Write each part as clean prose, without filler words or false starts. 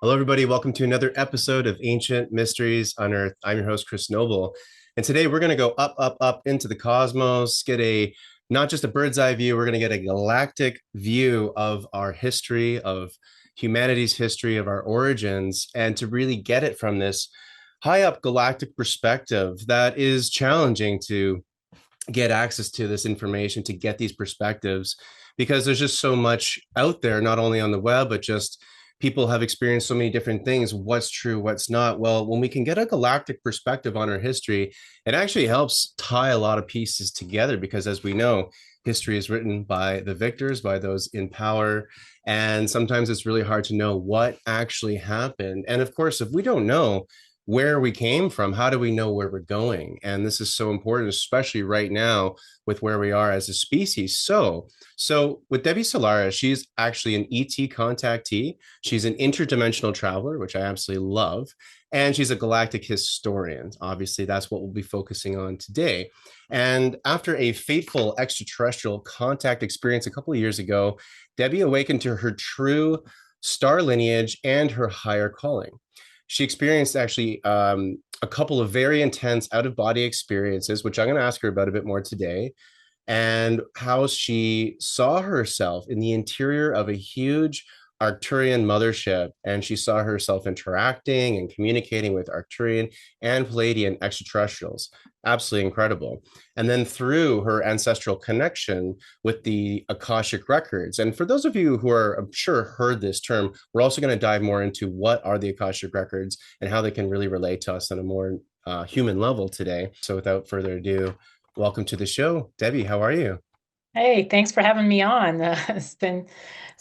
Hello, everybody. Welcome to another episode of Ancient Mysteries Unearthed. I'm your host, Chris Noble. And today we're going to go up, up, up into the cosmos, get a not just a bird's eye view, we're going to get a galactic view of our history, of humanity's history, of our origins, and to really get it from this high up galactic perspective that is challenging to get access to this information, to get these perspectives, because there's just so much out there, not only on the web, but just people have experienced so many different things. What's true, what's not? Well, when we can get a galactic perspective on our history, it actually helps tie a lot of pieces together because, as we know, history is written by the victors, by those in power. And sometimes it's really hard to know what actually happened. And of course, if we don't know where we came from, how do we know where we're going? And this is so important, especially right now with where we are as a species. So with Debbie Solaris, she's actually an ET contactee. She's an interdimensional traveler, which I absolutely love. And she's a galactic historian. Obviously, that's what we'll be focusing on today. And after a fateful extraterrestrial contact experience a couple of years ago, Debbie awakened to her true star lineage and her higher calling. She experienced actually a couple of very intense out of body experiences, which I'm going to ask her about a bit more today, and how she saw herself in the interior of a huge Arcturian mothership. And she saw herself interacting and communicating with Arcturian and Pleiadian extraterrestrials. Absolutely incredible. And then through her ancestral connection with the Akashic Records. And for those of you who are, I'm sure, heard this term, we're also going to dive more into what are the Akashic Records and how they can really relate to us on a more human level today. So without further ado, welcome to the show. Debbie, how are you? Hey, thanks for having me on. It's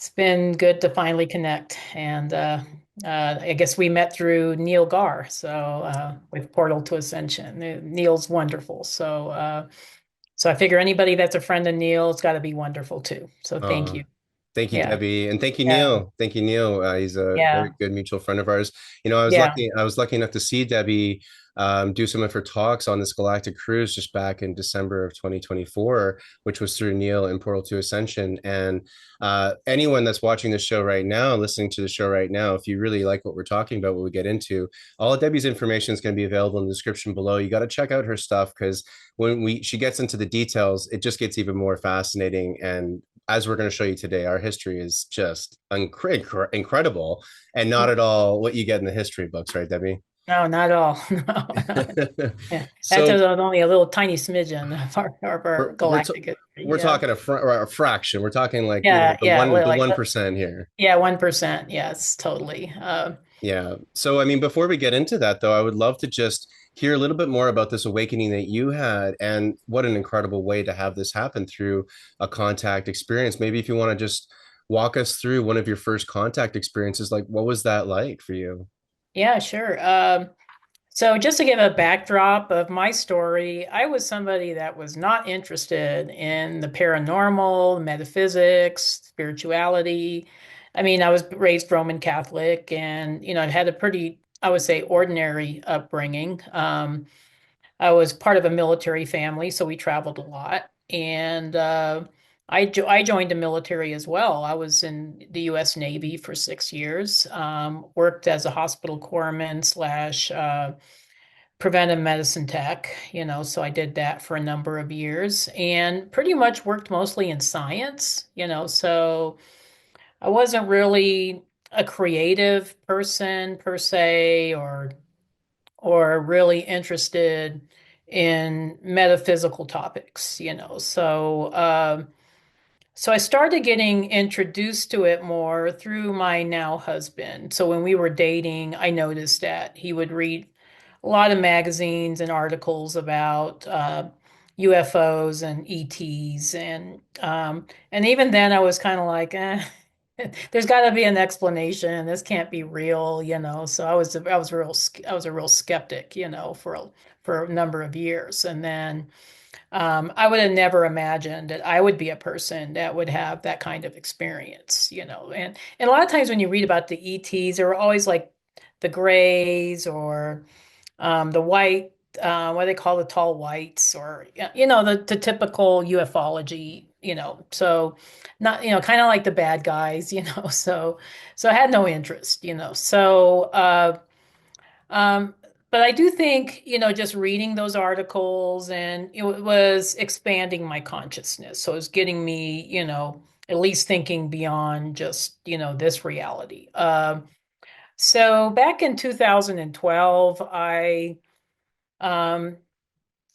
been good to finally connect, and I guess we met through Neil Gar, so with Portal to Ascension. Neil's wonderful, so I figure anybody that's a friend of Neil's got to be wonderful too. So thank Uh, you. Thank you, Yeah, Debbie, and thank you, yeah, Neil. Thank you, Neil. He's a very yeah, good mutual friend of ours. You know, yeah. I was lucky enough to see Debbie do some of her talks on this galactic cruise just back in December of 2024, which was through Neil and Portal to Ascension. And anyone that's watching the show right now, listening to the show right now, if you really like what we're talking about, what we get into, all of Debbie's information is going to be available in the description below. You got to check out her stuff because when we she gets into the details, it just gets even more fascinating. And as we're going to show you today, our history is just incredible and not at all what you get in the history books, right, Debbie? No, not at all. No, no. Yeah, that's So only a little tiny smidgen of our we're we're, to, galactic history. we're Yeah, talking a fraction. We're talking like yeah, yeah. the Like 1% here. yeah, 1%. Yes, totally. Yeah. So, I mean, before we get into that, though, I would love to just hear a little bit more about this awakening that you had and what an incredible way to have this happen through a contact experience. Maybe if you want to just walk us through one of your first contact experiences, like what was that like for you? Yeah, sure. So just to give a backdrop of my story, I was somebody that was not interested in the paranormal, metaphysics, spirituality. I mean, I was raised Roman Catholic and, I've had a pretty, I would say, ordinary upbringing. I was part of a military family, so we traveled a lot. And I joined the military as well. I was in the U.S. Navy for 6 years, worked as a hospital corpsman slash preventive medicine tech, so I did that for a number of years and pretty much worked mostly in science, so I wasn't really a creative person per se or really interested in metaphysical topics, so I started getting introduced to it more through my now husband. So when we were dating, I noticed that he would read a lot of magazines and articles about UFOs and ETs, and even then I was kind of like, there's got to be an explanation. This can't be real, So I was a real skeptic, for a number of years, and then. I would have never imagined that I would be a person that would have that kind of experience, and a lot of times when you read about the ETs, there were always like the grays or the white, what they call the tall whites, or the typical ufology so not, kind of like the bad guys, so I had no interest, um, but I do think, just reading those articles and it was expanding my consciousness. So it was getting me, at least thinking beyond just, this reality. So back in 2012, um,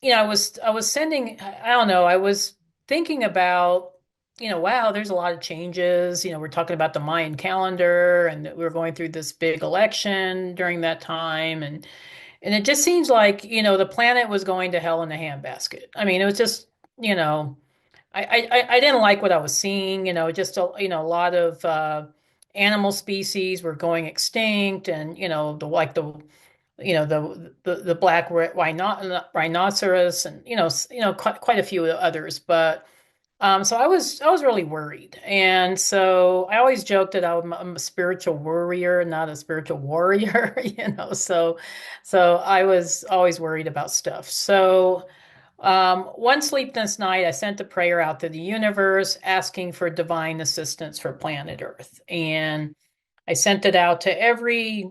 I was sending, I don't know, I was thinking about, wow, there's a lot of changes. We're talking about the Mayan calendar and that we were going through this big election during that time. And it just seems like, the planet was going to hell in a handbasket. I mean, it was just, you know, I didn't like what I was seeing, just a lot of animal species were going extinct and, the black rhinoceros and, quite a few others. But so I was really worried. And so I always joked that I'm a spiritual worrier, not a spiritual warrior, so I was always worried about stuff. So one sleepless night, I sent a prayer out to the universe asking for divine assistance for planet Earth. And I sent it out to every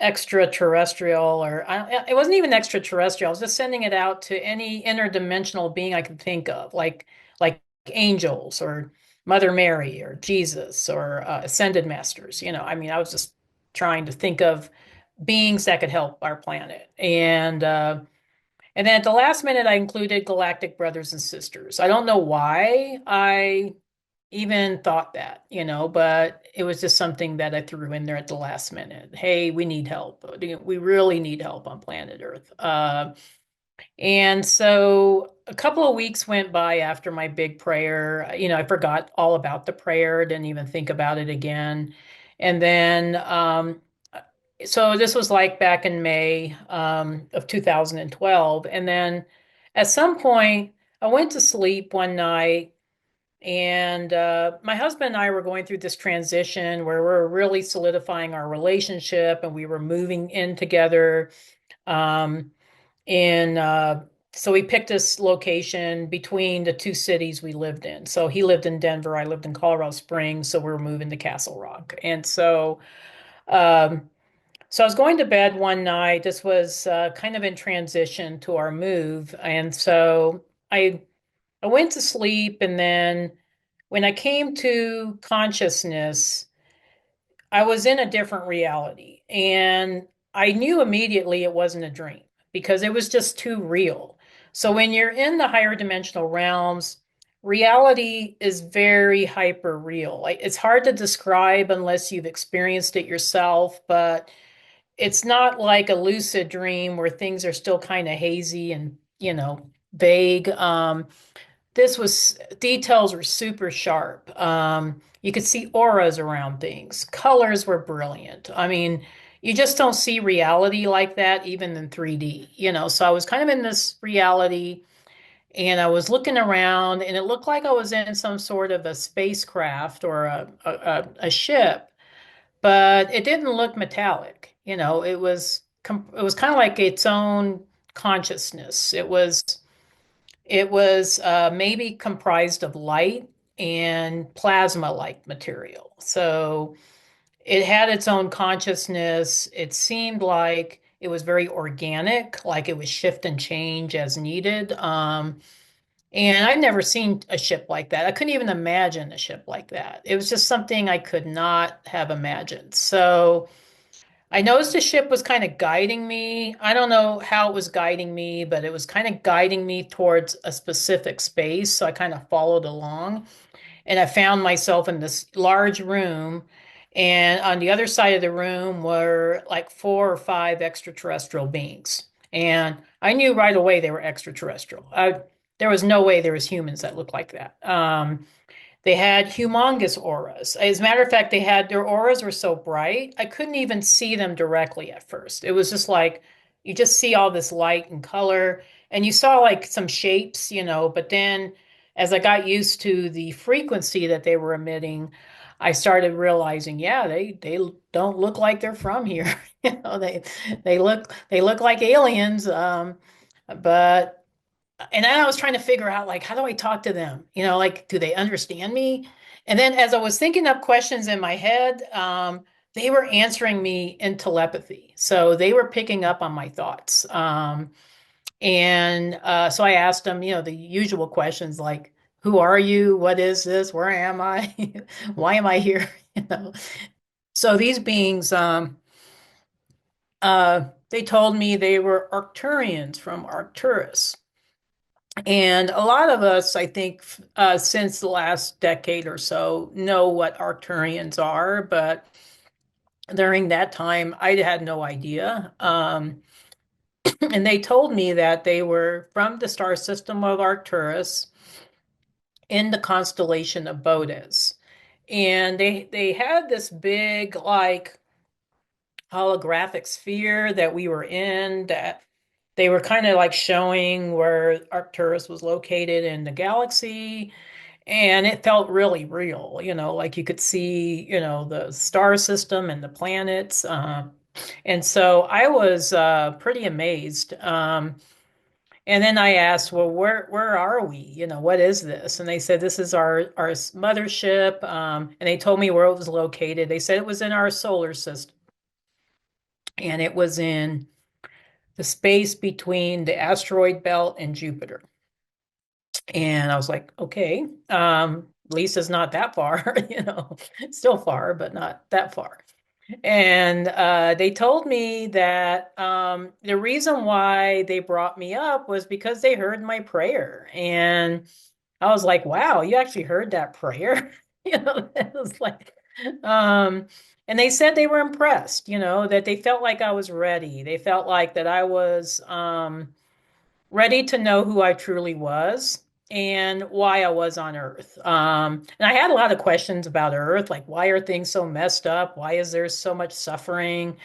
extraterrestrial, it wasn't even extraterrestrial. I was just sending it out to any interdimensional being I could think of, like angels or Mother Mary or Jesus or ascended masters. I mean, I was just trying to think of beings that could help our planet. And then at the last minute, I included galactic brothers and sisters. I don't know why I even thought that, but it was just something that I threw in there at the last minute. Hey, we need help. We really need help on planet Earth. And so a couple of weeks went by after my big prayer. I forgot all about the prayer, didn't even think about it again. And then, so this was like back in May of 2012. And then at some point, I went to sleep one night and my husband and I were going through this transition where we're really solidifying our relationship and we were moving in together. Um, and so we picked this location between the two cities we lived in. So he lived in Denver, I lived in Colorado Springs, so we were moving to Castle Rock. And um, so I was going to bed one night. This was kind of in transition to our move. And so I went to sleep, and then when I came to consciousness, I was in a different reality. And I knew immediately it wasn't a dream because it was just too real. So when you're in the higher dimensional realms, reality is very hyper real. Like, it's hard to describe unless you've experienced it yourself, but it's not like a lucid dream where things are still kind of hazy and, vague. This was details were super sharp. You could see auras around things. Colors were brilliant. I mean, you just don't see reality like that even in 3D, So I was kind of in this reality and I was looking around and it looked like I was in some sort of a spacecraft or a ship, but it didn't look metallic. It was kind of like its own consciousness. It was maybe comprised of light and plasma-like material. So it had its own consciousness. It seemed like it was very organic, like it would shift and change as needed. And I've never seen a ship like that. I couldn't even imagine a ship like that. It was just something I could not have imagined. So I noticed the ship was kind of guiding me. I don't know how it was guiding me, but it was kind of guiding me towards a specific space. So I kind of followed along and I found myself in this large room. And on the other side of the room were like four or five extraterrestrial beings. And I knew right away they were extraterrestrial. There was no way there was humans that looked like that. They had humongous auras. As a matter of fact, their auras were so bright, I couldn't even see them directly at first. It was just like you just see all this light and color, and you saw like some shapes, but then as I got used to the frequency that they were emitting, I started realizing, yeah, they don't look like they're from here. They look like aliens. But and then I was trying to figure out like how do I talk to them? Like do they understand me? And then as I was thinking up questions in my head, they were answering me in telepathy. So they were picking up on my thoughts. And so I asked them, the usual questions like, who are you? What is this? Where am I? Why am I here? You know. So these beings, they told me they were Arcturians from Arcturus. And a lot of us, I think, since the last decade or so, know what Arcturians are, but during that time, I had no idea. And they told me that they were from the star system of Arcturus in the constellation of Bodes. And they had this big, like, holographic sphere that we were in that they were kind of like showing where Arcturus was located in the galaxy. And it felt really real, like you could see, the star system and the planets. And so I was pretty amazed. And then I asked, well, where are we? What is this? And they said, this is our mothership. And they told me where it was located. They said it was in our solar system. And it was in the space between the asteroid belt and Jupiter. And I was like, okay, at least it's not that far, still far, but not that far. And they told me that the reason why they brought me up was because they heard my prayer. And I was like, wow, you actually heard that prayer? It was like, um, and they said they were impressed, that they felt like I was ready. They felt like that I was ready to know who I truly was and why I was on Earth. And I had a lot of questions about Earth, like why are things so messed up? Why is there so much suffering?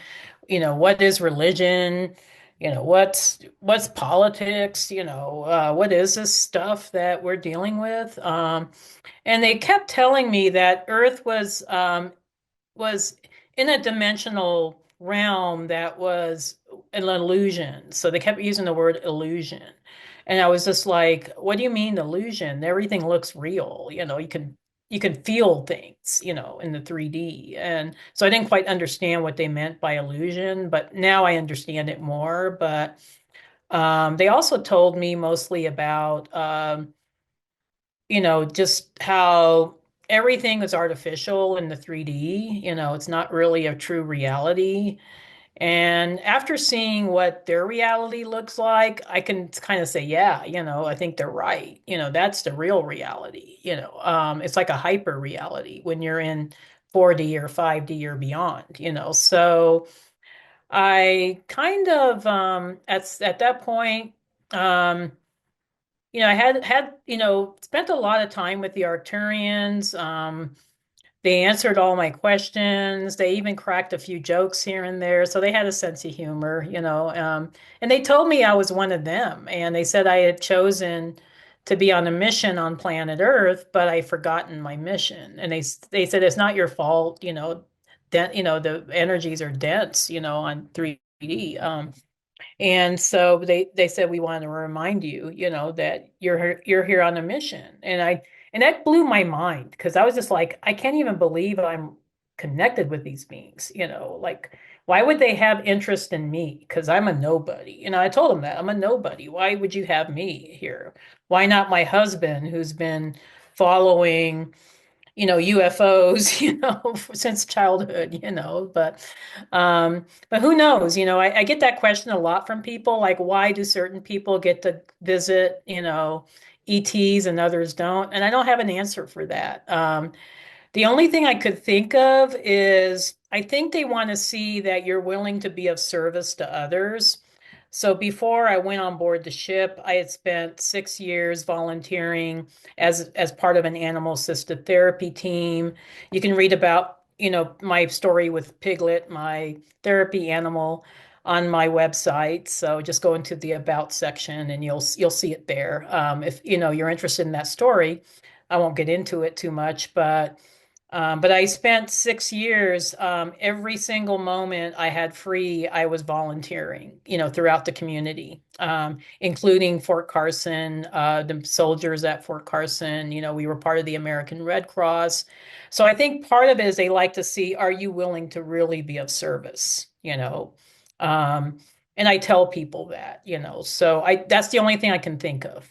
What is religion? What's politics? What is this stuff that we're dealing with? And they kept telling me that Earth was in a dimensional realm that was an illusion. So they kept using the word illusion. And I was just like, what do you mean illusion? Everything looks real. You can feel things, in the 3D. And so I didn't quite understand what they meant by illusion, but now I understand it more. But they also told me mostly about just how everything is artificial in the 3D. It's not really a true reality. And after seeing what their reality looks like, I can kind of say, yeah, I think they're right. That's the real reality. It's like a hyper reality when you're in 4D or 5D or beyond, So I kind of at that point, um, I had spent a lot of time with the Arcturians. They answered all my questions. They even cracked a few jokes here and there, so they had a sense of humor, and they told me I was one of them, and they said I had chosen to be on a mission on planet Earth, but I forgotten my mission. And they said it's not your fault, the energies are dense, on 3D. And so they said we want to remind you, that you're here on a mission. And that blew my mind because I was just like, I can't even believe I'm connected with these beings, like why would they have interest in me? Because I'm a nobody. I told them that I'm a nobody. Why would you have me here? Why not my husband who's been following UFOs, since childhood, but who knows, I get that question a lot from people, like why do certain people get to visit, ETs and others don't? And I don't have an answer for that. The only thing I could think of is I think they want to see that you're willing to be of service to others. So before I went on board the ship, I had spent 6 years volunteering as part of an animal assisted therapy team. You can read about, my story with Piglet, my therapy animal, on my website. So just go into the about section and you'll see it there. If you're interested in that story, I won't get into it too much, but But I spent 6 years, every single moment I had free, I was volunteering, throughout the community, including Fort Carson, the soldiers at Fort Carson. We were part of the American Red Cross. So I think part of it is they like to see, are you willing to really be of service? Um, and I tell people that, so that's the only thing I can think of.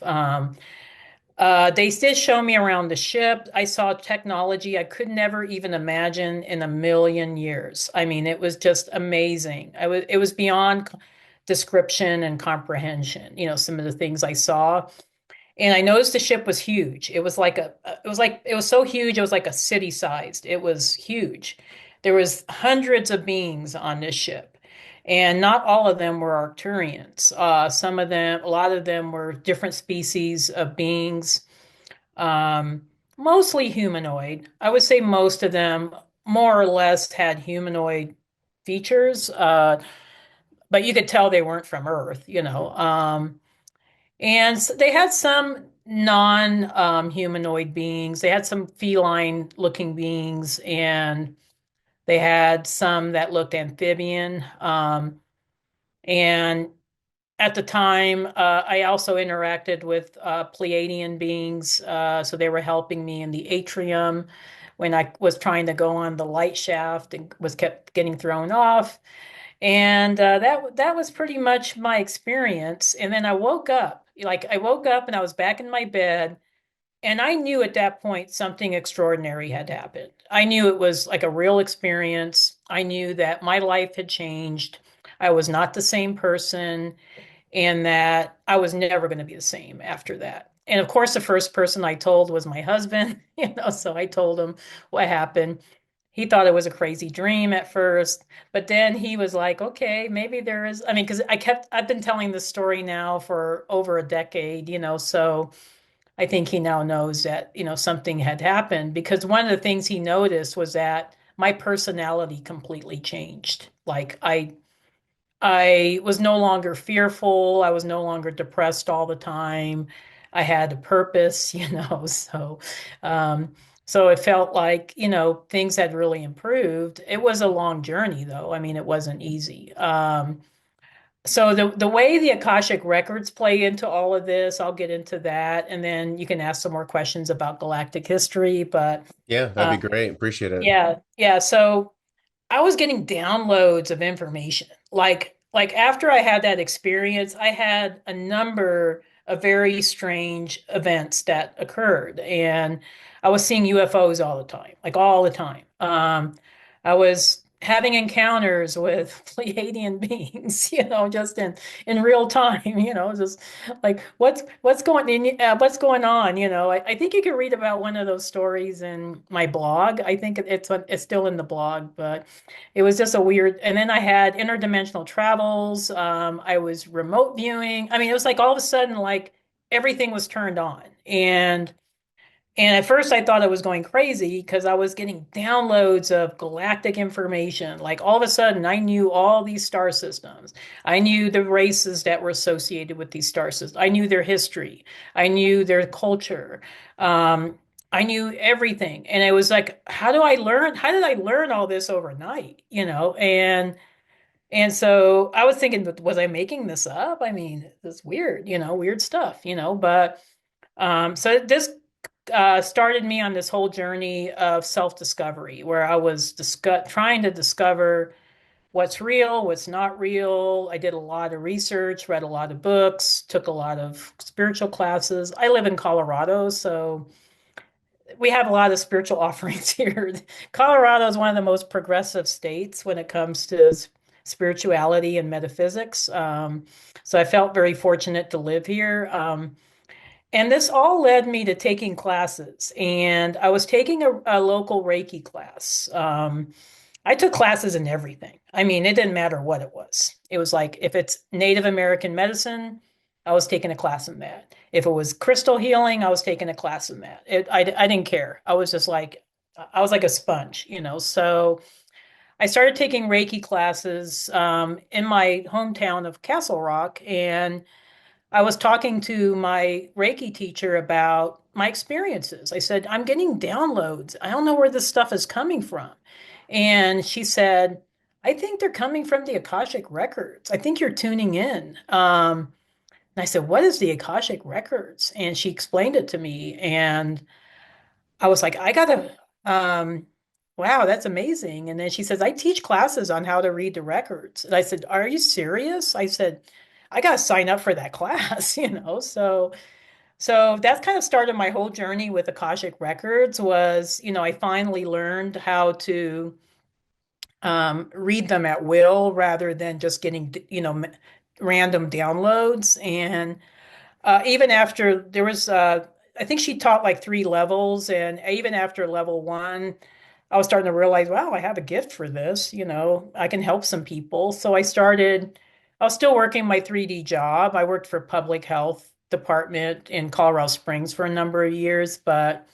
They did show me around the ship. I saw technology I could never even imagine in a million years. I mean, it was just amazing. It was beyond description and comprehension, some of the things I saw. And I noticed the ship was huge. It was so huge, it was like a city sized. It was huge. There was hundreds of beings on this ship. And not all of them were Arcturians. A lot of them were different species of beings, um, mostly humanoid. I would say most of them more or less had humanoid features, but you could tell they weren't from Earth, and they had some non-humanoid beings. They had some feline-looking beings, and they had some that looked amphibian. And at the time, I also interacted with Pleiadian beings. So they were helping me in the atrium when I was trying to go on the light shaft and was kept getting thrown off. And that was pretty much my experience. And then I woke up, and I was back in my bed, and I knew at that point something extraordinary had happened. I knew it was like a real experience. I knew that my life had changed. I was not the same person, and that I was never going to be the same after that. And of course, the first person I told was my husband, so I told him what happened. He thought it was a crazy dream at first, but then he was like, okay, maybe there is. I mean, because I've been telling this story now for over a decade, so I think he now knows that, something had happened, because one of the things he noticed was that my personality completely changed. Like I was no longer fearful. I was no longer depressed all the time. I had a purpose, um, so it felt like, things had really improved. It was a long journey, though. I mean, it wasn't easy. So the way the Akashic Records play into all of this, I'll get into that, and then you can ask some more questions about galactic history. But Yeah, that'd uh, be great. Appreciate it. yeah, yeah. So I was getting downloads of information. Like after I had that experience, I had a number of very strange events that occurred, and I was seeing UFOs all the time, like all the time. I was having encounters with Pleiadian beings, just in real time, just like what's going on, I think you can read about one of those stories in my blog. I think it's still in the blog, but it was just a weird. And then I had interdimensional travels. I was remote viewing. I mean, it was like all of a sudden, like everything was turned on. And at first I thought I was going crazy because I was getting downloads of galactic information. Like all of a sudden, I knew all these star systems. I knew the races that were associated with these star systems. I knew their history. I knew their culture. Um, I knew everything. And it was like, how did I learn all this overnight? And so I was thinking, was I making this up? I mean, it's weird, weird stuff, but so this started me on this whole journey of self-discovery, where I was trying to discover what's real, what's not real. I did a lot of research, read a lot of books, took a lot of spiritual classes. I live in Colorado, so we have a lot of spiritual offerings here. Colorado is one of the most progressive states when it comes to spirituality and metaphysics. So I felt very fortunate to live here. And this all led me to taking classes. And I was taking a local Reiki class. I took classes in everything. I mean, it didn't matter what it was. It was like if it's Native American medicine, I was taking a class in that. If it was crystal healing, I was taking a class in that. I didn't care. I was like a sponge, So I started taking Reiki classes in my hometown of Castle Rock, and I was talking to my Reiki teacher about my experiences. I said, I'm getting downloads. I don't know where this stuff is coming from. And she said, I think they're coming from the Akashic Records. I think you're tuning in. And I said, what is the Akashic Records? And she explained it to me. And I was like, I gotta, wow, that's amazing. And then she says, I teach classes on how to read the records. And I said, are you serious? I said, I gotta sign up for that class, you know? So that's kind of started my whole journey with Akashic Records was, I finally learned how to read them at will rather than just getting, random downloads. And even after there was, I think she taught like 3 levels, and even after level 1, I was starting to realize, wow, I have a gift for this. I can help some people. So I was still working my 3D job. I worked for public health department in Colorado Springs for a number of years, but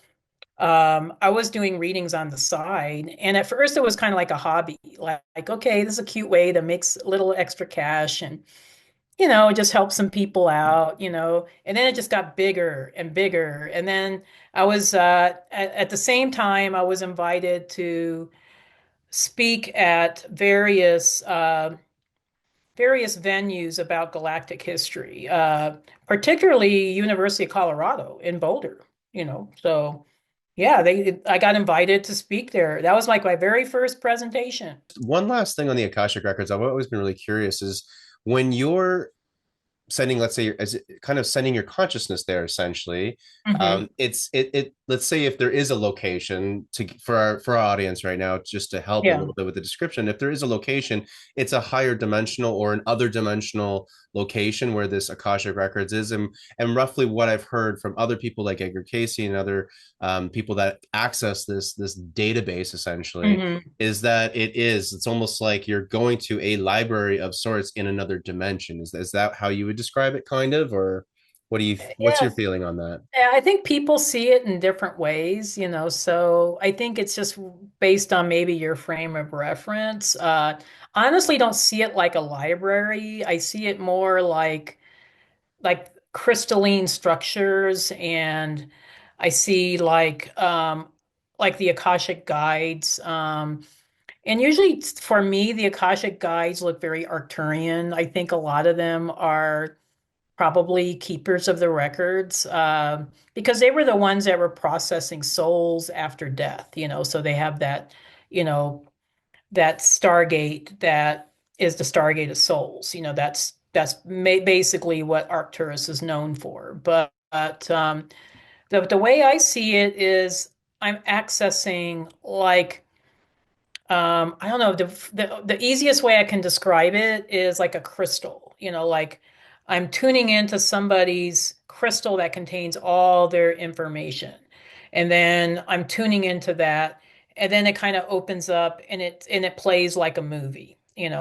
I was doing readings on the side. And at first, it was kind of like a hobby, okay, this is a cute way to make a little extra cash and just help some people out, and then it just got bigger and bigger. And then I was, at the same time, I was invited to speak at various venues about galactic history, particularly University of Colorado in Boulder, So yeah, I got invited to speak there. That was like my very first presentation. One last thing on the Akashic Records, I've always been really curious is when you're sending, let's say, as kind of sending your consciousness there, essentially. Hmm. It let's say if there is a location to for our audience right now, just to help a Yeah. little bit with the description, if there is a location, it's a higher dimensional or an other dimensional location where this Akashic Records is. And roughly what I've heard from other people like Edgar Casey and other people that access this database essentially Hmm. is that it's almost like you're going to a library of sorts in another dimension. Is that how you would describe it, kind of? Or what's your Yeah. feeling on that? Yeah, I think people see it in different ways, so I think it's just based on maybe your frame of reference. Honestly don't see it like a library. I see it more like crystalline structures, and I see like the Akashic guides. And usually for me, the Akashic guides look very Arcturian. I think a lot of them are probably keepers of the records, because they were the ones that were processing souls after death, so they have you know, that Stargate that is the Stargate of souls. That's basically what Arcturus is known for. But the way I see it is I'm accessing like I don't know, the easiest way I can describe it is like a crystal, like I'm tuning into somebody's crystal that contains all their information. And then I'm tuning into that, and then it kind of opens up and it plays like a movie.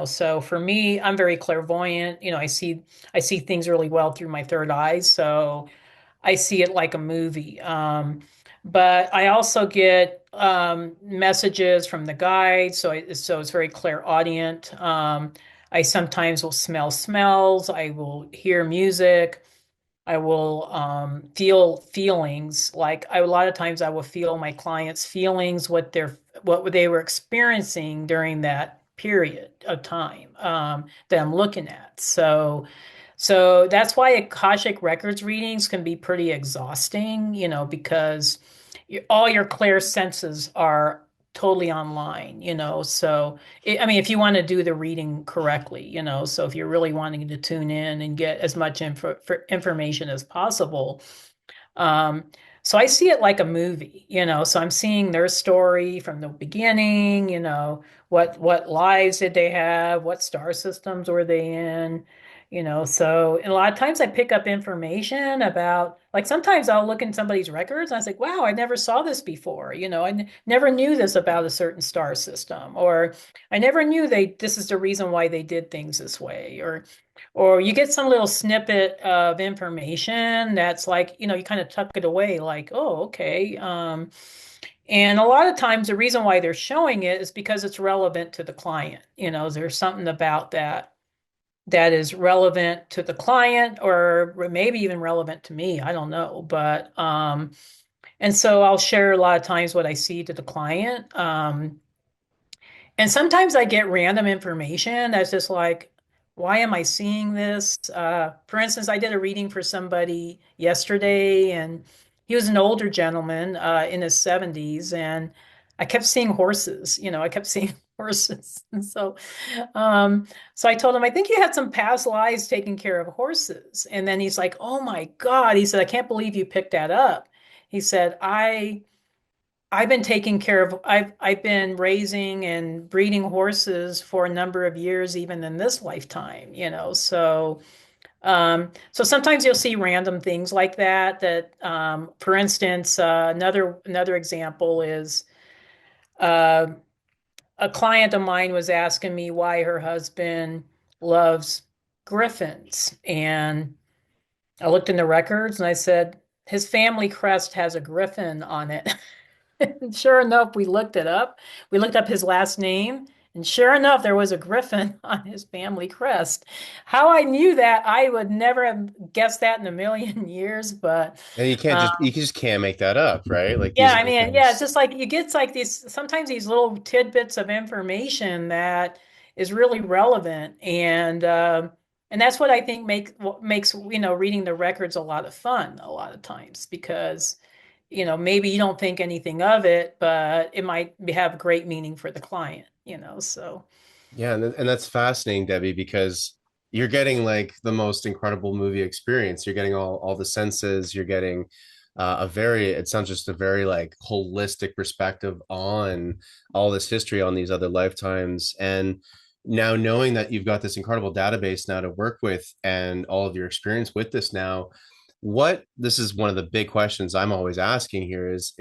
So for me, I'm very clairvoyant. I see things really well through my third eye. So I see it like a movie. But I also get messages from the guide, so it's very clairaudient. I sometimes will smell smells. I will hear music. I will feel feelings. Like a lot of times, I will feel my clients' feelings, what they were experiencing during that period of time that I'm looking at. So that's why Akashic Records readings can be pretty exhausting, because all your clear senses are totally online, So, I mean, if you want to do the reading correctly, so if you're really wanting to tune in and get as much information as possible, um, so I see it like a movie, so I'm seeing their story from the beginning, what lives did they have, what star systems were they in, so and a lot of times I pick up information about, like, sometimes I'll look in somebody's records and I was like, wow, I never saw this before, never knew this about a certain star system, or I never knew this is the reason why they did things this way, or you get some little snippet of information that's like, you kind of tuck it away, like, oh, okay. And a lot of times the reason why they're showing it is because it's relevant to the client. There's something about that is relevant to the client or maybe even relevant to me. I don't know. And so I'll share a lot of times what I see to the client. And sometimes I get random information that's just like, why am I seeing this? For instance, I did a reading for somebody yesterday, and he was an older gentleman in his 70s, and I kept seeing horses. I kept seeing horses. And so I told him, I think you had some past lives taking care of horses. And then he's like, oh my God. He said, I can't believe you picked that up. He said, I've been taking care of I've been raising and breeding horses for a number of years, even in this lifetime. So sometimes you'll see random things like that, for instance, another example is uh, a client of mine was asking me why her husband loves griffins. And I looked in the records and I said, his family crest has a griffin on it. And sure enough, we looked it up. We looked up his last name, and sure enough, there was a griffin on his family crest. How I knew that, I would never have guessed that in a million years. But And uh, you just can't make that up, right? Like yeah, these are I the mean, yeah, it's things. just like you get like these sometimes these little tidbits of information that is really relevant, and that's what I think what makes reading the records a lot of fun a lot of times because maybe you don't think anything of it, but it might have great meaning for the client. So, Yeah, and that's fascinating, Debbie, because you're getting like the most incredible movie experience. You're getting all the senses. You're getting it sounds just a very like holistic perspective on all this history on these other lifetimes. And now knowing that you've got this incredible database now to work with and all of your experience with this now, what this is one of the big questions I'm always asking here is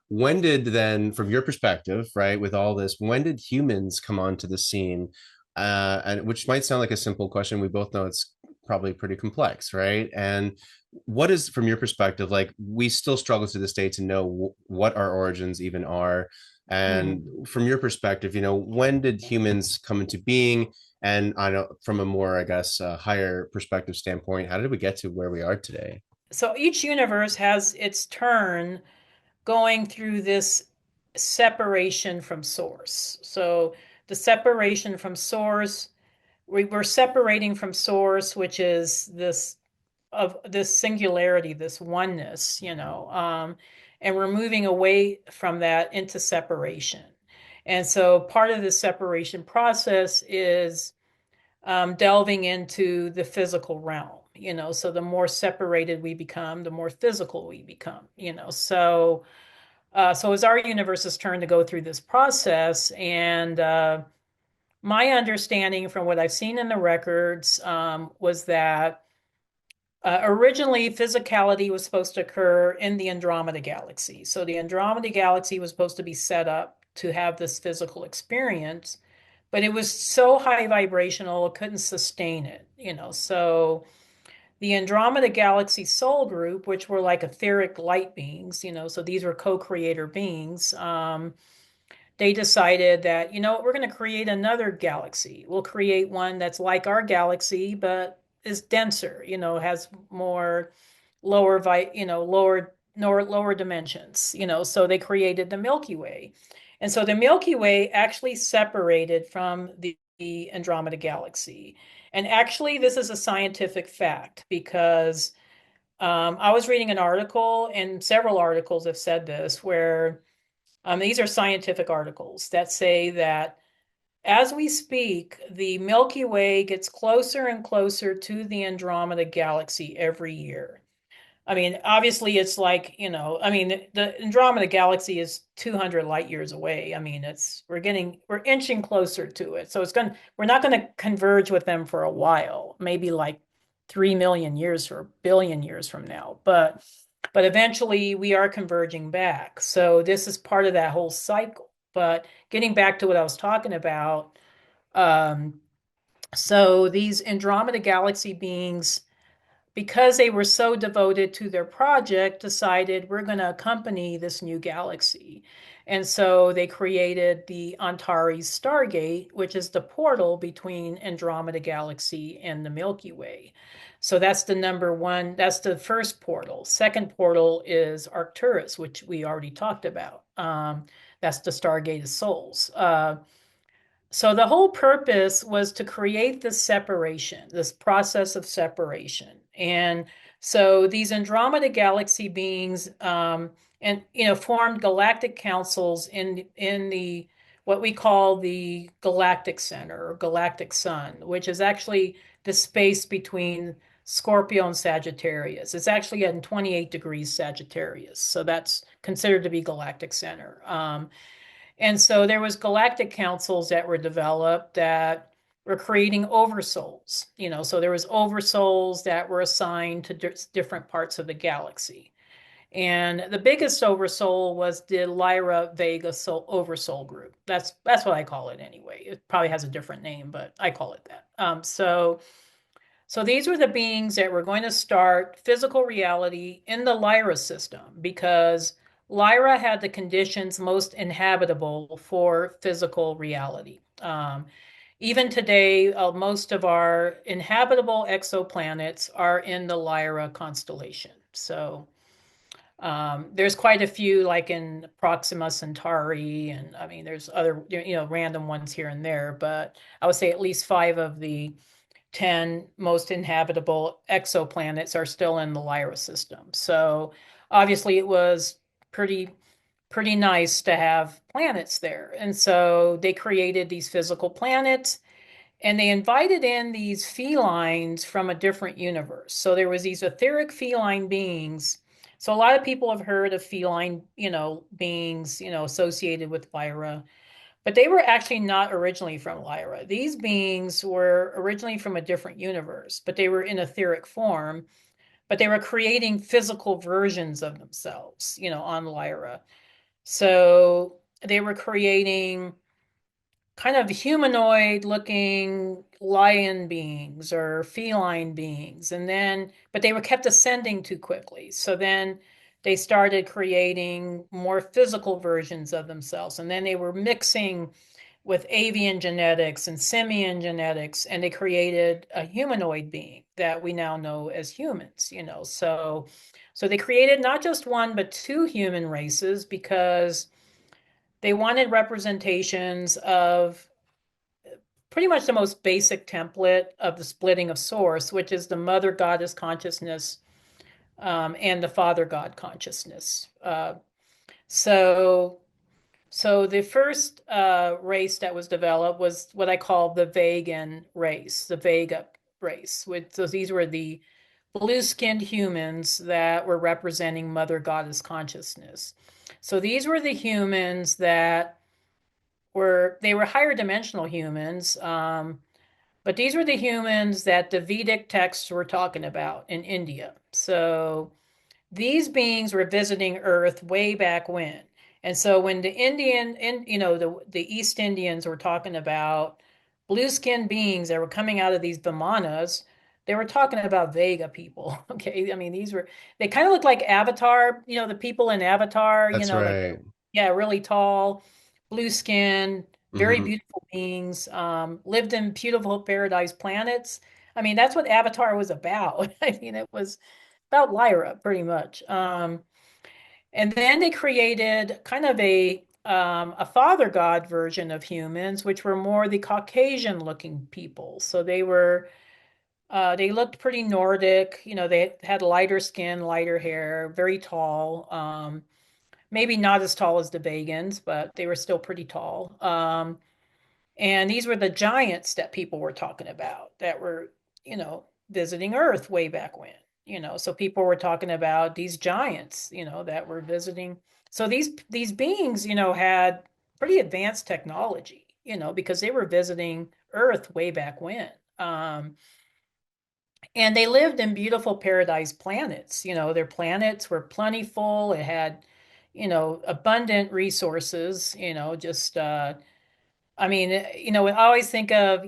when did then, from your perspective, right, with all this, when did humans come onto the scene? And which might sound like a simple question. We both know it's probably pretty complex, right? And what is, from your perspective, like we still struggle to this day to know what our origins even are. And hmm. from your perspective, when did humans come into being? And I know from a more, I guess, higher perspective standpoint, how did we get to where we are today? So each universe has its turn going through this separation from source. So the separation from source, we're separating from source, which is this singularity, this oneness, and we're moving away from that into separation. And so part of the separation process is delving into the physical realm. So the more separated we become, the more physical we become. So it's our universe's turn to go through this process. And my understanding from what I've seen in the records was that originally physicality was supposed to occur in the Andromeda Galaxy. So the Andromeda Galaxy was supposed to be set up to have this physical experience, but it was so high vibrational, it couldn't sustain it. So the Andromeda Galaxy Soul Group, which were like etheric light beings, so these were co-creator beings, they decided that, we're going to create another galaxy. We'll create one that's like our galaxy, but is denser, has more lower dimensions. So they created the Milky Way. And so the Milky Way actually separated from the Andromeda Galaxy. And actually, this is a scientific fact because I was reading an article, and several articles have said this, where these are scientific articles that say that as we speak, the Milky Way gets closer and closer to the Andromeda Galaxy every year. I mean, obviously, it's the Andromeda Galaxy is 200 light years away. I mean, we're inching closer to it. So we're not going to converge with them for a while, maybe like 3 million years or a billion years from now. But eventually we are converging back. So this is part of that whole cycle. But getting back to what I was talking about, um, so these Andromeda Galaxy beings because they were so devoted to their project, decided we're going to accompany this new galaxy. And so they created the Antares Stargate, which is the portal between Andromeda Galaxy and the Milky Way. So that's the number one, that's the first portal. Second portal is Arcturus, which we already talked about. That's the Stargate of Souls. So the whole purpose was to create this separation, this process of separation. And so these Andromeda galaxy beings and formed galactic councils in the what we call the galactic center or galactic sun, which is actually the space between Scorpio and Sagittarius. It's actually at 28 degrees Sagittarius. So that's considered to be galactic center. And so there was galactic councils that were developed that were creating oversouls. So there was oversouls that were assigned to different parts of the galaxy. And the biggest oversoul was the Lyra Vega oversoul group. That's what I call it anyway. It probably has a different name, but I call it that. So these were the beings that were going to start physical reality in the Lyra system because Lyra had the conditions most inhabitable for physical reality. Even today, most of our inhabitable exoplanets are in the Lyra constellation. So there's quite a few, like in Proxima Centauri, and I mean, there's other, random ones here and there, but I would say at least 5 of the 10 most inhabitable exoplanets are still in the Lyra system. So obviously it was pretty nice to have planets there. And so they created these physical planets and they invited in these felines from a different universe. So there was these etheric feline beings. So a lot of people have heard of feline, beings, associated with Lyra, but they were actually not originally from Lyra. These beings were originally from a different universe, but they were in etheric form, but they were creating physical versions of themselves, on Lyra. So they were creating kind of humanoid looking lion beings or feline beings. But they were kept ascending too quickly. So then they started creating more physical versions of themselves. And then they were mixing with avian genetics and simian genetics, and they created a humanoid being that we now know as humans. So they created not just one, but 2 human races because they wanted representations of pretty much the most basic template of the splitting of source, which is the mother goddess consciousness and the father god consciousness. So the first race that was developed was what I call the Vegan race, the Vega race. So these were the blue-skinned humans that were representing mother goddess consciousness. So these were the humans that were higher dimensional humans, but these were the humans that the Vedic texts were talking about in India. So these beings were visiting Earth way back when. And so when the the East Indians were talking about blue-skinned beings that were coming out of these Vimanas, they were talking about Vega people. Okay. I mean, they kind of look like Avatar, the people in Avatar, That's like, right. yeah, really tall, blue skin, very Hmm. beautiful beings, lived in beautiful paradise planets. I mean, that's what Avatar was about. I mean, it was about Lyra pretty much. And then they created kind of a father god version of humans, which were more the Caucasian looking people. So they looked pretty Nordic. They had lighter skin, lighter hair, very tall. Maybe not as tall as the Vegans, but they were still pretty tall. And these were the giants that people were talking about that were, visiting Earth way back when. So people were talking about these giants, that were visiting. So these beings, had pretty advanced technology, because they were visiting Earth way back when. And they lived in beautiful paradise planets. Their planets were plentiful. It had, abundant resources, just I mean, I always think of,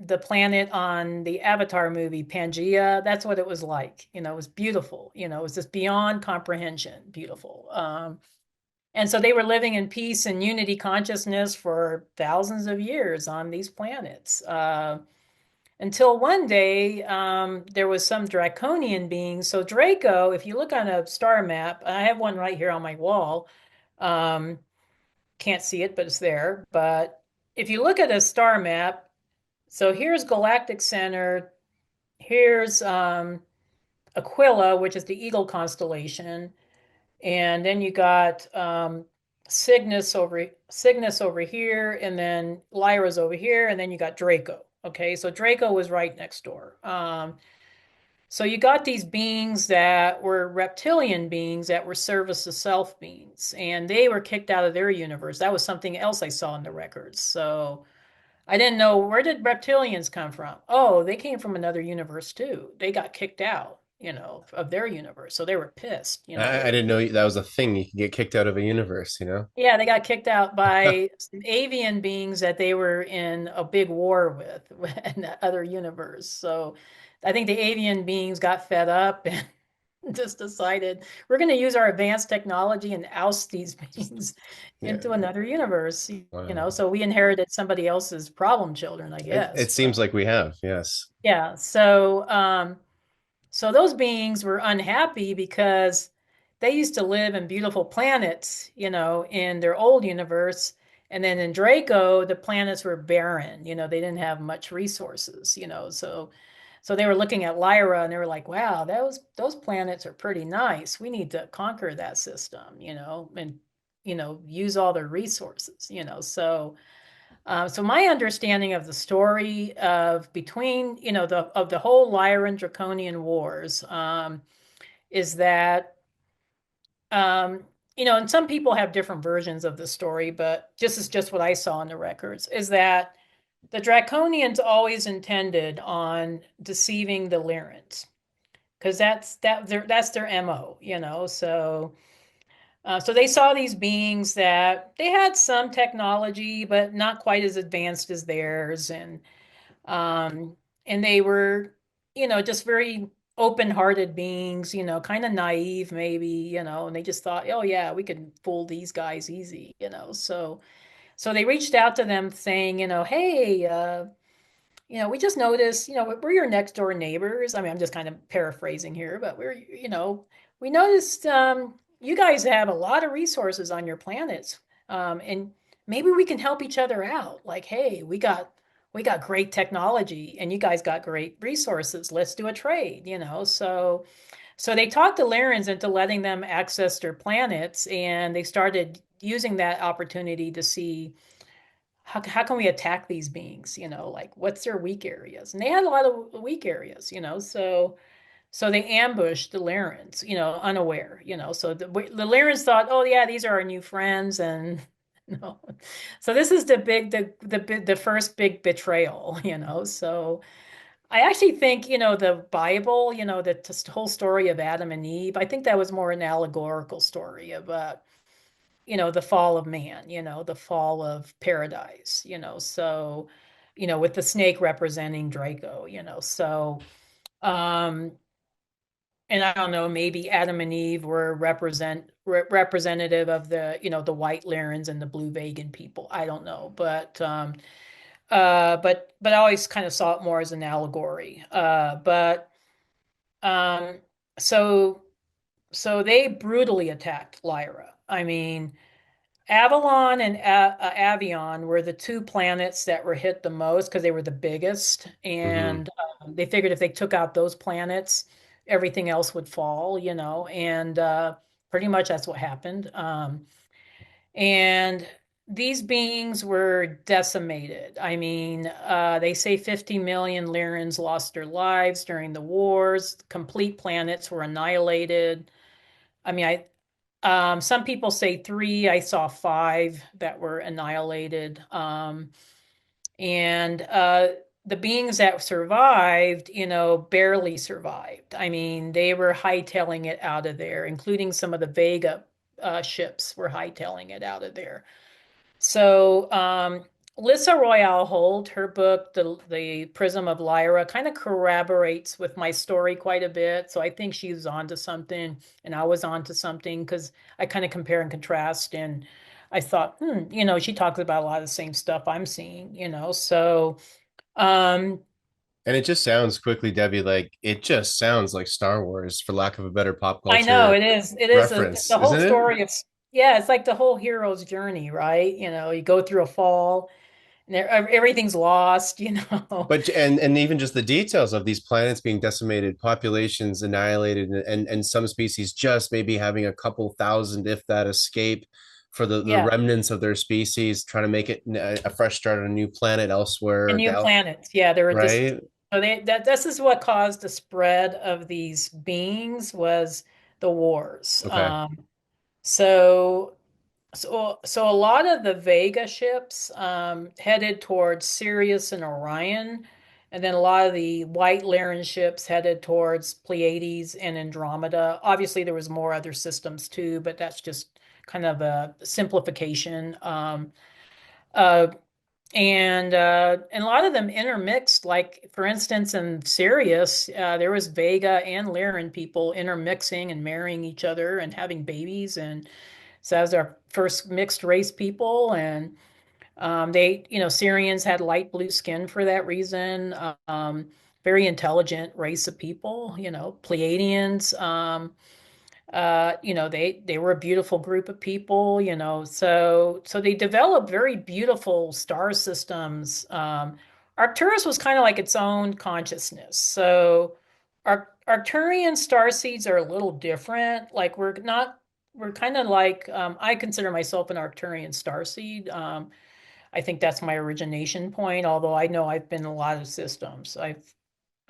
the planet on the Avatar movie, Pangea. That's what it was like. It was beautiful. It was just beyond comprehension, beautiful. And so they were living in peace and unity consciousness for thousands of years on these planets. Until one day, there was some draconian being. So Draco, if you look on a star map, I have one right here on my wall. Um, can't see it, but it's there. But if you look at a star map, so here's Galactic Center, here's Aquila, which is the Eagle constellation, and then you got Cygnus over here, and then Lyra's over here, and then you got Draco. Okay, so Draco was right next door. So you got these beings that were reptilian beings that were service to self beings, and they were kicked out of their universe. That was something else I saw in the records. So I didn't know, where did reptilians come from? Oh, they came from another universe too. They got kicked out, of their universe. So they were pissed. I didn't know that was a thing. You can get kicked out of a universe. Yeah, they got kicked out by some avian beings that they were in a big war with in that other universe. So I think the avian beings got fed up and just decided we're going to use our advanced technology and oust these beings Yeah. into another universe. Wow. So we inherited somebody else's problem children, I guess. It seems like we have, yes. Yeah. So those beings were unhappy because they used to live in beautiful planets, in their old universe. And then in Draco, the planets were barren. They didn't have much resources, so they were looking at Lyra and they were like, wow, those planets are pretty nice. We need to conquer that system, and use all their resources. So my understanding of the story of between, of the whole Lyran Draconian Wars, is that, and some people have different versions of the story, but this is just what I saw in the records, is that the Draconians always intended on deceiving the Lyrans, because that's their MO. So they saw these beings that they had some technology, but not quite as advanced as theirs, um, and they were, just very open-hearted beings, kind of naive maybe, and they just thought, oh yeah, we can fool these guys easy. So they reached out to them saying, hey, we just noticed, we're your next door neighbors. I mean, I'm just kind of paraphrasing here, but we noticed you guys have a lot of resources on your planets. And maybe we can help each other out. Like, hey, we got great technology and you guys got great resources. Let's do a trade. So they talked the Lyrans into letting them access their planets, and they started using that opportunity to see how can we attack these beings, like what's their weak areas. And they had a lot of weak areas, so they ambushed the Lyrans, unaware, so the Lyrans thought, oh yeah, these are our new friends, and no. So this is the first big betrayal, so I actually think, the Bible, the whole story of Adam and Eve, I think that was more an allegorical story about, the fall of man, the fall of paradise, so, with the snake representing Draco, um, and I don't know, maybe Adam and Eve were representative of the white Lyrans and the blue Vegan people. I don't know, but I always kind of saw it more as an allegory. But um, so so they brutally attacked Lyra. I mean, Avalon and Avion were the two planets that were hit the most because they were the biggest, Hmm. and they figured if they took out those planets, everything else would fall, and pretty much that's what happened. And these beings were decimated. I mean, they say 50 million Lyrans lost their lives during the wars. Complete planets were annihilated. I mean, some people say three. I saw five that were annihilated. And the beings that survived, barely survived. I mean, they were hightailing it out of there, including some of the Vega ships were hightailing it out of there. So Lissa Royale Holt, her book, The Prism of Lyra, kind of corroborates with my story quite a bit. So I think she's onto something, and I was onto something because I kind of compare and contrast. And I thought, she talks about a lot of the same stuff I'm seeing. So, um, And it just sounds quickly, Debbie, like it just sounds like Star Wars, for lack of a better pop I know culture it is. It is reference, the whole isn't it? story of, yeah, it's like the whole hero's journey, right? You go through a fall, and everything's lost. But and even just the details of these planets being decimated, populations annihilated, and some species just maybe having a couple thousand, if that, escape for the Yeah. remnants of their species, trying to make it a fresh start on a new planet And elsewhere, new planets. Yeah, there were just right? so this is what caused the spread of these beings was the wars. Okay. So so a lot of the Vega ships headed towards Sirius and Orion, and then a lot of the White Lyran ships headed towards Pleiades and Andromeda. Obviously, there was more other systems too, but that's just kind of a simplification. Uh, and a lot of them intermixed. Like for instance, in Sirius, there was Vega and Lyran people intermixing and marrying each other and having babies, and so that was our first mixed race people. And Syrians had light blue skin for that reason. Very intelligent race of people. Pleiadians. They were a beautiful group of people. So they developed very beautiful star systems. Arcturus was kind of like its own consciousness. So Arcturian star seeds are a little different. Like we're kind of like I consider myself an Arcturian star seed. I think that's my origination point, although I know I've been in a lot of systems. I've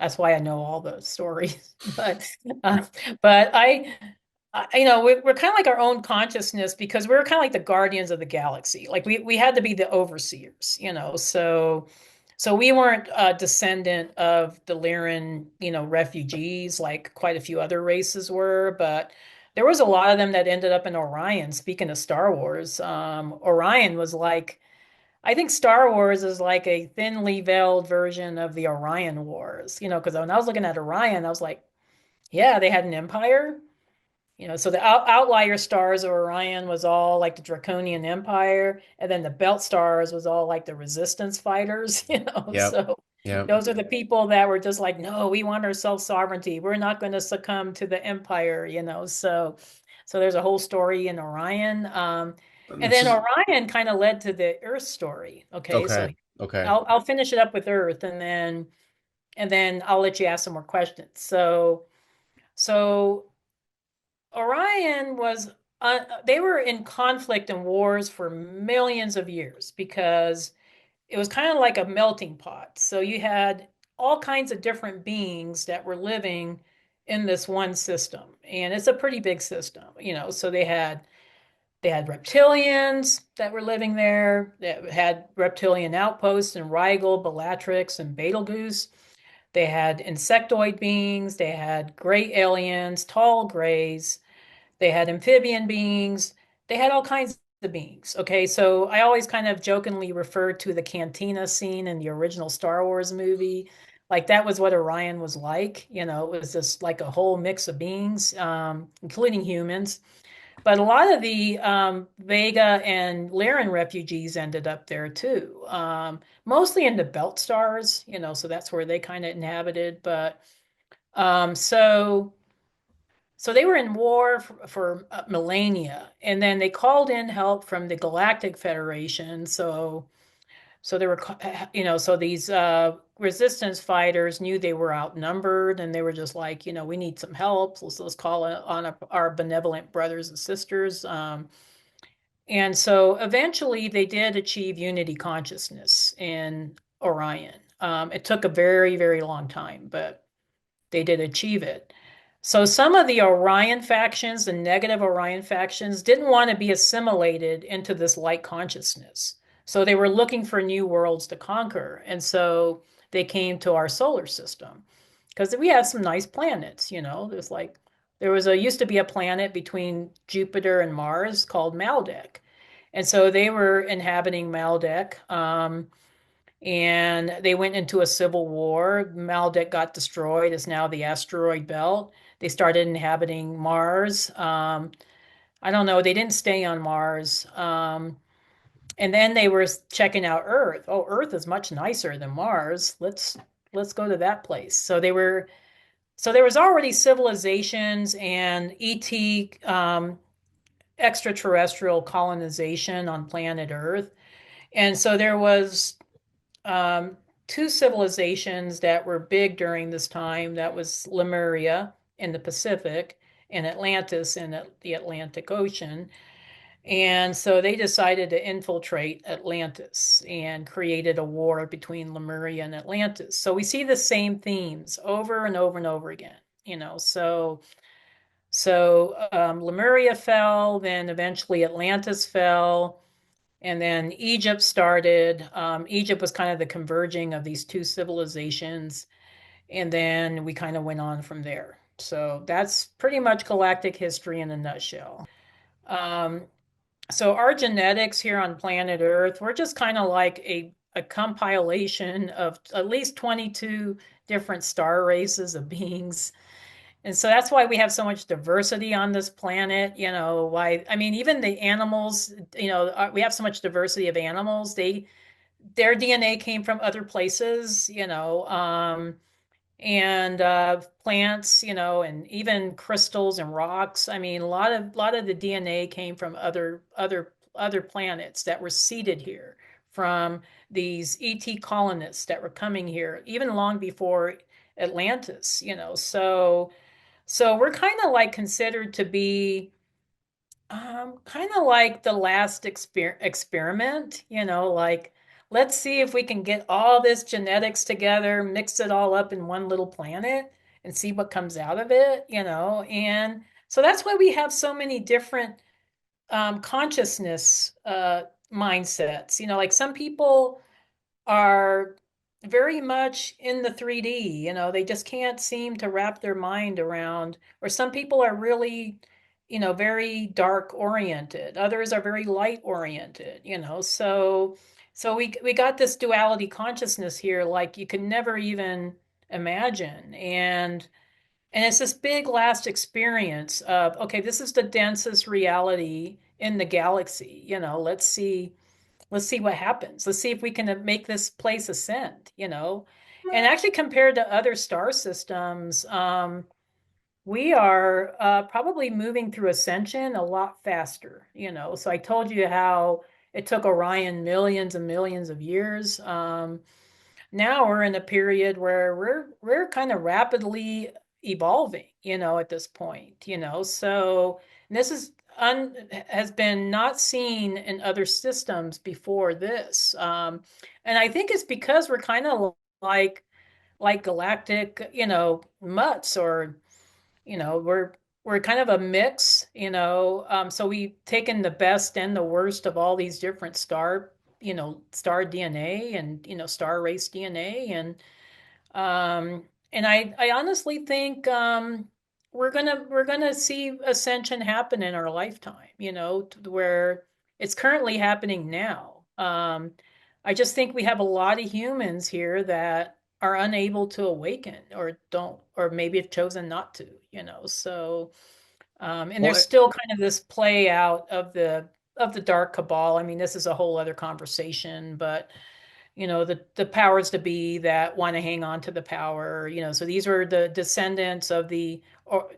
That's why I know all the stories. Uh, but we're kind of like our own consciousness because we're kind of like the guardians of the galaxy. Like we had to be the overseers. So we weren't a descendant of the Lyran, refugees like quite a few other races were, but there was a lot of them that ended up in Orion. Speaking of Star Wars, Orion was like, I think Star Wars is like a thinly veiled version of the Orion Wars, because when I was looking at Orion, I was like, yeah, they had an empire. So the outlier stars of Orion was all like the Draconian Empire, and then the belt stars was all like the resistance fighters. Yep. So Yep. those are the people that were just like, no, we want our self-sovereignty. We're not going to succumb to the empire. So there's a whole story in Orion. And This then is Orion kind of led to the Earth story. Okay, so okay. Okay. I'll finish it up with Earth, and then I'll let you ask some more questions. So Orion was they were in conflict and wars for millions of years because it was kind of like a melting pot. So you had all kinds of different beings that were living in this one system, and it's a pretty big system. So they had reptilians that were living there, that had reptilian outposts in Rigel, Bellatrix, and Betelgeuse. They had insectoid beings, they had gray aliens, tall grays, they had amphibian beings. They had all kinds of beings. Okay, so I always kind of jokingly refer to the cantina scene in the original Star Wars movie. Like that was what Orion was like. It was just like a whole mix of beings, including humans. But a lot of the Vega and Lyran refugees ended up there too, mostly in the belt stars. So that's where they kind of inhabited. But so they were in war for millennia, and then they called in help from the Galactic Federation. So they were, so these resistance fighters knew they were outnumbered, and they were just like, we need some help. Let's call on our benevolent brothers and sisters. And so eventually they did achieve unity consciousness in Orion. It took a very, very long time, but they did achieve it. So some of the Orion factions, the negative Orion factions, didn't want to be assimilated into this light consciousness. So they were looking for new worlds to conquer. And so they came to our solar system because we have some nice planets. There used to be a planet between Jupiter and Mars called Maldek. And so they were inhabiting Maldek. And they went into a civil war. Maldek got destroyed. It's now the asteroid belt. They started inhabiting Mars. I don't know. They didn't stay on Mars. And then they were checking out Earth. Oh, Earth is much nicer than Mars. Let's go to that place. So there was already civilizations and ET extraterrestrial colonization on planet Earth. And so there was um, two civilizations that were big during this time. That was Lemuria in the Pacific and Atlantis in the Atlantic Ocean. And so they decided to infiltrate Atlantis and created a war between Lemuria and Atlantis. So we see the same themes over and over and over again, you know. So Lemuria fell, then eventually Atlantis fell, and then Egypt started. Egypt was kind of the converging of these two civilizations, and then we kind of went on from there. So that's pretty much galactic history in a nutshell. Um, so our genetics here on planet Earth, we're just kind of like a compilation of at least 22 different star races of beings. And so that's why we have so much diversity on this planet. You know, why, I mean, even the animals, we have so much diversity of animals. Their DNA came from other places, and plants, and even crystals and rocks. I mean, a lot of the DNA came from other planets that were seeded here, from these ET colonists that were coming here even long before Atlantis. So we're kind of like considered to be kind of like the last experiment, like let's see if we can get all this genetics together, mix it all up in one little planet and see what comes out of it. And so that's why we have so many different consciousness mindsets. Like some people are very much in the 3D, they just can't seem to wrap their mind around, or some people are really, very dark oriented. Others are very light oriented. So we got this duality consciousness here like you could never even imagine. And it's this big last experience of, okay, this is the densest reality in the galaxy. Let's see what happens. Let's see if we can make this place ascend. And actually, compared to other star systems, we are probably moving through ascension a lot faster. So I told you how it took Orion millions and millions of years. Now we're in a period where we're kind of rapidly evolving, at this point. So this has been not seen in other systems before this. And I think it's because we're kind of like galactic, mutts, or we're kind of a mix. So we've taken the best and the worst of all these different star DNA and star race DNA, and I honestly think we're gonna see ascension happen in our lifetime, where it's currently happening now. I just think we have a lot of humans here that are unable to awaken, or don't, or maybe have chosen not to. So and there's Well, still kind of this play out of the dark cabal. I mean, this is a whole other conversation, but the powers to be that want to hang on to the power. So these are the descendants of the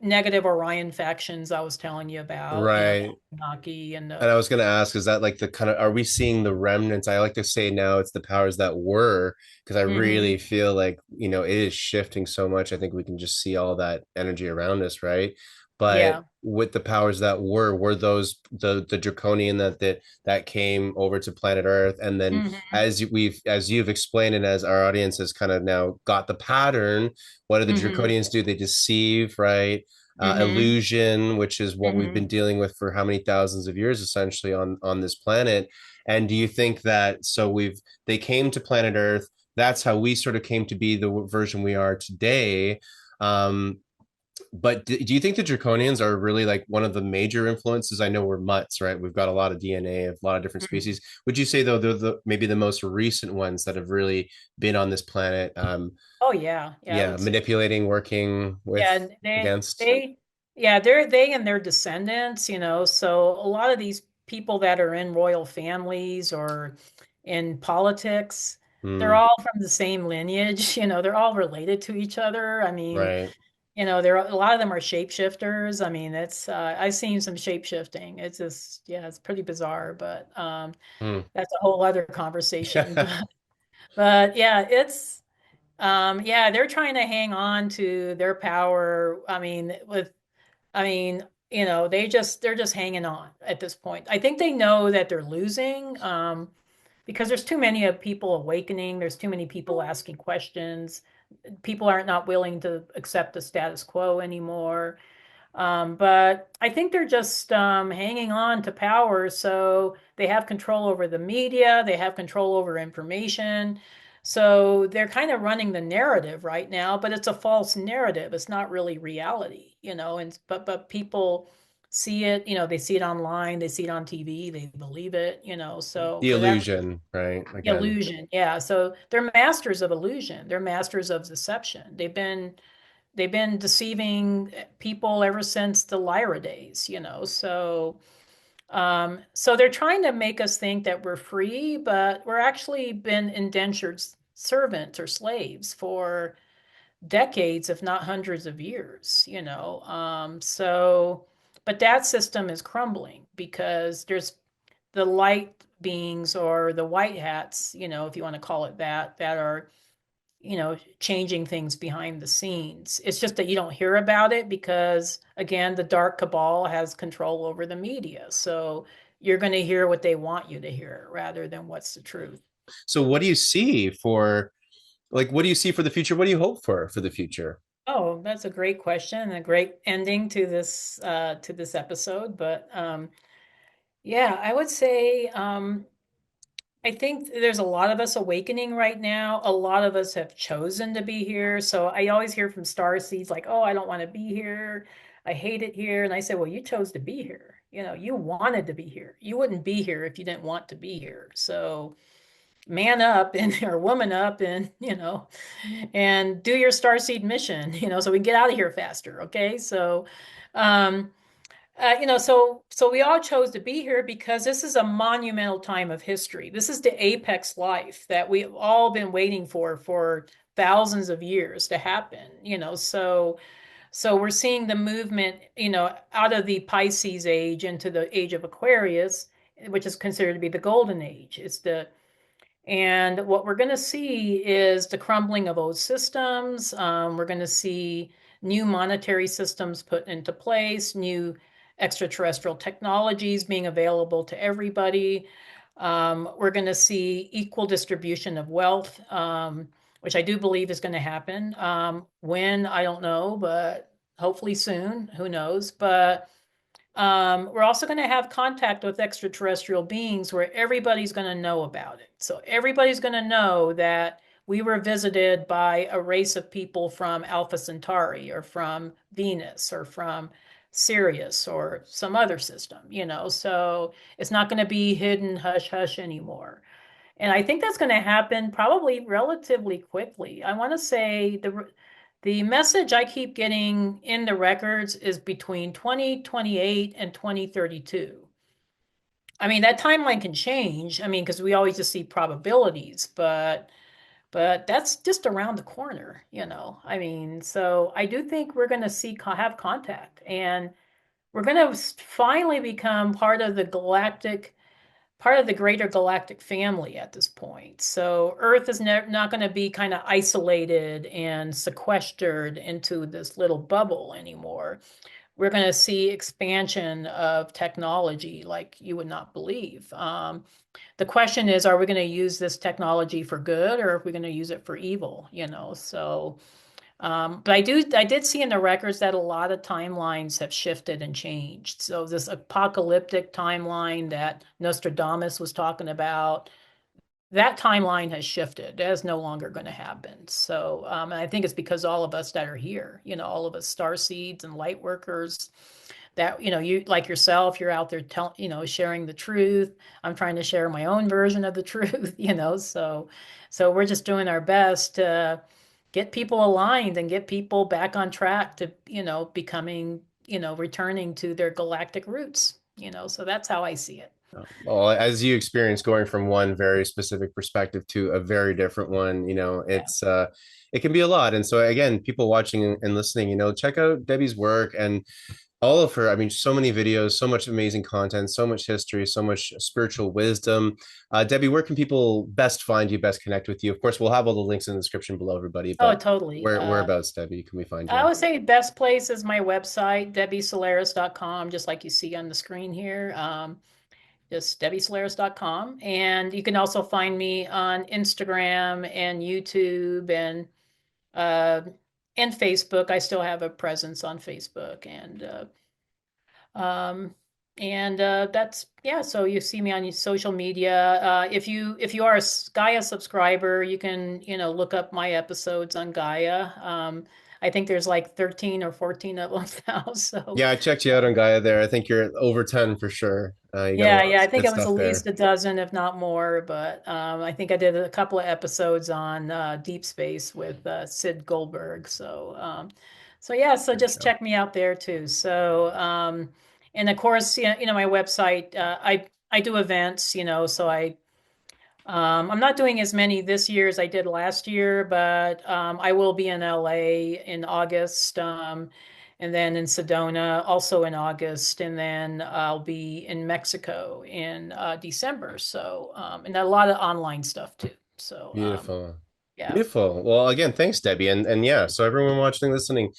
negative Orion factions I was telling you about. right. Anunnaki and And the I was going to ask, is that like the kind of, are we seeing the remnants? I like to say now it's the powers that were, because I hmm really feel like, it is shifting so much. I think we can just see all that energy around us, right? But yeah. with the powers that were those the draconian that came over to planet Earth, and then hmm as you've explained, and as our audience has kind of now got the pattern, what do the hmm draconians do? They deceive, right? hmm Illusion, which is what we've been hmm dealing with for how many thousands of years, essentially on this planet. And do you think that they came to planet Earth? That's how we sort of came to be the version we are today. Um, But do you think the Draconians are really like one of the major influences? I know we're mutts, right? We've got a lot of DNA of a lot of different Mhm. species. Would you say though they're maybe the most recent ones that have really been on this planet? Oh yeah, yeah, I Yeah, would say. manipulating, working with, Yeah, and against. yeah, they and their descendants, so a lot of these people that are in royal families or in politics, they're Hmm, all from the same lineage, they're all related to each other. I mean, right. there a lot of them are shapeshifters. I mean, it's I've seen some shapeshifting. It's just, yeah, it's pretty bizarre, but Hmm. that's a whole other conversation. But yeah, yeah, they're trying to hang on to their power. I mean, they're just hanging on at this point. I think they know that they're losing, because there's too many of people awakening. There's too many people asking questions. People aren't not willing to accept the status quo anymore. But I think they're just hanging on to power, so they have control over the media, they have control over information. So they're kind of running the narrative right now, but it's a false narrative. It's not really reality, and but people see it, they see it online, they see it on TV, they believe it, so The for that illusion, right? Again. illusion, yeah. So they're masters of illusion. They're masters of deception. They've been deceiving people ever since the Lyra days, so they're trying to make us think that we're free, but we're actually been indentured servants or slaves for decades, if not hundreds of years, but that system is crumbling because there's the light beings or the white hats, if you want to call it that, that are changing things behind the scenes. It's just that you don't hear about it because, again, the dark cabal has control over the media. So you're going to hear what they want you to hear rather than what's the truth. So what do you see for what do you see for the future? What do you hope for the future? Oh, that's a great question and a great ending to this episode. But yeah, I would say I think there's a lot of us awakening right now. A lot of us have chosen to be here. So I always hear from Starseeds like, "Oh, I don't want to be here. I hate it here." And I say, "Well, you chose to be here. You wanted to be here. You wouldn't be here if you didn't want to be here. So man up and or woman up and do your Starseed mission, so we can get out of here faster." Okay. So um so we all chose to be here because this is a monumental time of history. This is the apex life that we've all been waiting for thousands of years to happen. So we're seeing the movement, out of the Pisces age into the age of Aquarius, which is considered to be the golden age. And what we're going to see is the crumbling of old systems. We're going to see new monetary systems put into place, new extraterrestrial technologies being available to everybody. We're going to see equal distribution of wealth, which I do believe is going to happen. When, I don't know, but hopefully soon. Who knows? But we're also going to have contact with extraterrestrial beings where everybody's going to know about it. So everybody's going to know that we were visited by a race of people from Alpha Centauri or from Venus or from Sirius or some other system, So it's not going to be hidden hush hush anymore. And I think that's going to happen probably relatively quickly. I want to say the message I keep getting in the records is between 2028 and 2032. I mean, that timeline can change. I mean, because we always just see probabilities, but that's just around the corner, I mean, so I do think we're going to have contact, and we're going to finally become part of the greater galactic family at this point. So Earth is not going to be kind of isolated and sequestered into this little bubble anymore. We're going to see expansion of technology like you would not believe. The question is, are we going to use this technology for good or are we going to use it for evil? So but I did see in the records that a lot of timelines have shifted and changed. So this apocalyptic timeline that Nostradamus was talking about, that timeline has shifted. That is no longer going to happen. So, and I think it's because all of us that are here, all of us star seeds and light workers, that you like yourself, you're out there sharing the truth. I'm trying to share my own version of the truth. So we're just doing our best to get people aligned and get people back on track to becoming returning to their galactic roots. So that's how I see it. Well, as you experience going from one very specific perspective to a very different one, Yeah. it can be a lot. And so again, people watching and listening, check out Debbie's work and all of her. I mean, so many videos, so much amazing content, so much history, so much spiritual wisdom. Debbie, where can people best find you, best connect with you? Of course, we'll have all the links in the description below, everybody, Oh, but totally. whereabouts, Debbie, can we find I you? would say best place is my website, debbiesolaris.com, just like you see on the screen here. Just debbiesolaris.com. And you can also find me on Instagram and YouTube uh, and Facebook. I still have a presence on Facebook, um, and that's yeah. So you see me on your social media. If you are a Gaia subscriber, you can look up my episodes on Gaia. I think there's like 13 or 14 of them now. So Yeah, I checked you out on Gaia there. I think you're over 10 for sure. You got a yeah, lot of yeah, I think good it was stuff at there. least a dozen, if not more. But I think I did a couple of episodes on Deep Space with Sid Goldberg. So yeah, so Great just show. check me out there too. So and of course, my website. I do events, so I'm not doing as many this year as I did last year, but I will be in LA in August, and then in Sedona also in August, and then I'll be in Mexico in December. So, and a lot of online stuff too. So, Beautiful. yeah. Beautiful. Well, again, thanks, Debbie. And yeah, so everyone watching, listening,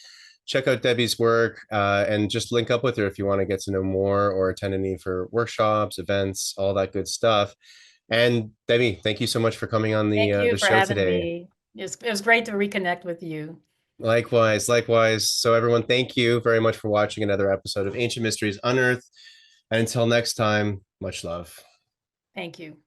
check out Debbie's work and just link up with her if you want to get to know more or attend any for workshops, events, all that good stuff. And Debbie, thank you so much for coming on Thank you the for show having today. me. It was great to reconnect with you. Likewise, likewise. So everyone, thank you very much for watching another episode of Ancient Mysteries Unearthed. And until next time, much love. Thank you.